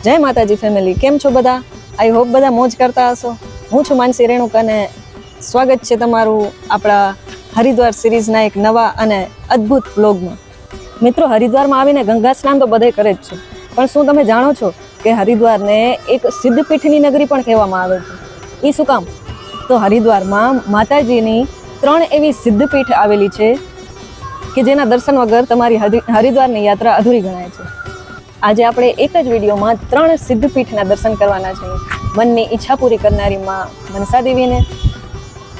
જય માતાજી ફેમિલી, કેમ છો બધા? આઈ હોપ બધા મોજ કરતા હશો. હું છું માનસી રેણુક અને સ્વાગત છે તમારું આપણા હરિદ્વાર સિરીઝના એક નવા અને અદ્ભુત વ્લોગમાં. મિત્રો, હરિદ્વારમાં આવીને ગંગા સ્નાન તો બધે કરે જ છે, પણ શું તમે જાણો છો કે હરિદ્વારને એક સિદ્ધપીઠની નગરી પણ કહેવામાં આવે છે? એ શું કામ? તો હરિદ્વારમાં માતાજીની 3 એવી સિદ્ધપીઠ આવેલી છે કે જેના દર્શન વગર તમારી હરિદ્વારની યાત્રા અધૂરી ગણાય છે. આજે આપણે એક જ વિડીયોમાં 3 સિદ્ધપીઠના દર્શન કરવાના છે. મનની ઈચ્છા પૂરી કરનારી માં મનસા દેવીને,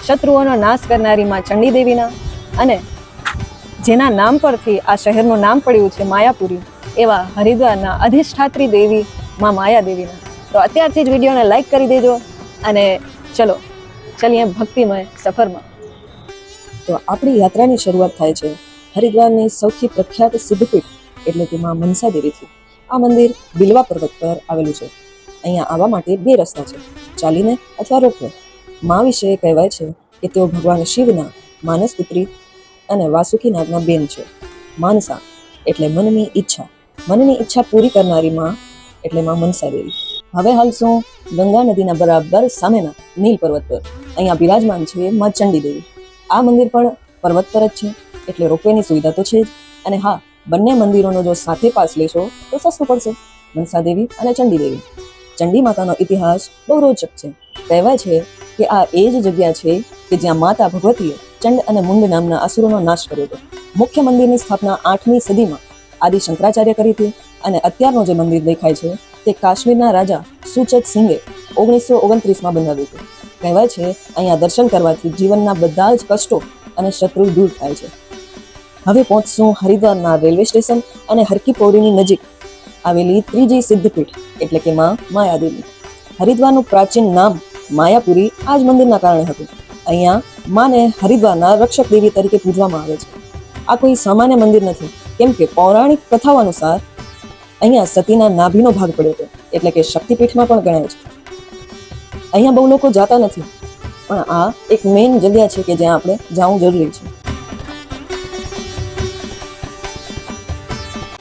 શત્રુઓનો નાશ કરનારી માં ચંડી દેવીના, અને જેના નામ પરથી આ શહેરનું નામ પડ્યું છે માયાપુરી, એવા હરિદ્વારના અધિષ્ઠાત્રી દેવી માં માયા દેવીના. તો અત્યારથી જ વિડીયોને લાઈક કરી દેજો અને ચલીએ ભક્તિમય સફરમાં. તો આપણી યાત્રાની શરૂઆત થાય છે હરિદ્વારની સૌથી પ્રખ્યાત સિદ્ધપીઠ એટલે કે માં મનસા દેવીથી. આ મંદિર બિલવા પર્વત પર આવેલું છે. અહીંયા આવવા માટે 2 રસ્તા છે, ચાલીને અથવા રોપવે. માં વિશે કહેવાય છે કે તેઓ ભગવાન શિવના માનસ પુત્રી અને વાસુકી નાગના બેન છે. માનસા એટલે મનની ઈચ્છા પૂરી કરનારી માં એટલે માં મનસા દેવી. હવે હાલશું ગંગા નદીના બરાબર સામેના નીલ પર્વત પર. અહીંયા બિરાજમાન છે માં ચંડી દેવી. આ મંદિર પણ પર્વત પર જ છે, એટલે રોપવેની સુવિધા તો છે જ. અને હા, બંને મંદિરોનો જો સાથે પાસ લેશો તો સસ્તું પડશે. મનસા દેવી અને ચંડી દેવી. ચંડી માતાનો ઇતિહાસ બહુ રોચક છે. કહેવાય છે કે આ એ જ જગ્યા છે કે જ્યાં માતા ભગવતીએ ચંડ અને મુંડ નામના અસુરોનો નાશ કર્યો હતો. મુખ્ય મંદિરની સ્થાપના 8મી સદીમાં આદિ શંકરાચાર્ય કરી હતી, અને અત્યારનું જે મંદિર દેખાય છે તે કાશ્મીરના રાજા સુચત સિંઘે 1929માં બંધાવ્યું હતું. કહેવાય છે અહીંયા દર્શન કરવાથી જીવનના બધા જ કષ્ટો અને શત્રુ દૂર થાય છે. હવે પહોંચશું હરિદ્વારના રેલવે સ્ટેશન અને હરકી પૌડીની નજીક આવેલી ત્રીજી સિદ્ધપીઠ એટલે કે માં માયાદેવી. હરિદ્વારનું પ્રાચીન નામ માયાપુરી આ જ મંદિરના કારણે હતું. અહીંયા માને હરિદ્વારના રક્ષક દેવી તરીકે પૂજવામાં આવે છે. આ કોઈ સામાન્ય મંદિર નથી, કેમ કે પૌરાણિક કથાઓ અનુસાર અહીંયા સતીના નાભીનો ભાગ પડ્યો હતો, એટલે કે શક્તિપીઠમાં પણ ગણાય છે. અહીંયા બહુ લોકો જાતા નથી, પણ આ એક મેઇન જગ્યા છે કે જ્યાં આપણે જવું જરૂરી છે.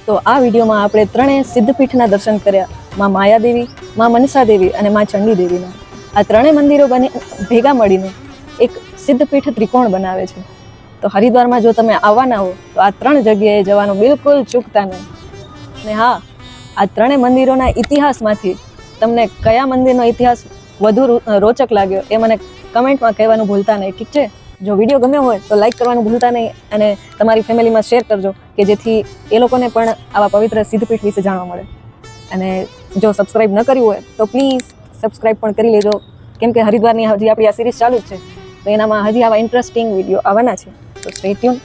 તો આ વિડીયોમાં આપણે 3 સિદ્ધપીઠના દર્શન કર્યા, માં માયાદેવી, માં મનસા દેવી અને માં ચંડી દેવીના. આ 3 મંદિરો ભેગા મળીને એક સિદ્ધપીઠ ત્રિકોણ બનાવે છે. તો હરિદ્વારમાં જો તમે આવવાના હો તો આ 3 જગ્યાએ જવાનું બિલકુલ ચૂકતા નહીં. અને હા, આ 3 મંદિરોના ઇતિહાસમાંથી તમને કયા મંદિરનો ઇતિહાસ વધુ રોચક લાગ્યો એ મને કમેન્ટમાં કહેવાનું ભૂલતા નહીં, ઠીક છે? જો વિડીયો ગમ્યો હોય તો લાઈક કરવાનું ભૂલતા નહીં, અને તમારી ફેમિલીમાં શેર કરજો કે જેથી એ લોકોને પણ આવા પવિત્ર સિદ્ધપીઠ વિશે જાણવા મળે. અને જો સબસ્ક્રાઈબ ન કર્યું હોય તો પ્લીઝ સબસ્ક્રાઈબ પણ કરી લેજો, કેમ કે હરિદ્વારની હજી આપણી આ સિરીઝ ચાલુ જ છે, તો એનામાં હજી આવા ઇન્ટરેસ્ટિંગ વિડીયો આવવાના છે. તો સ્ટે ટ્યુન.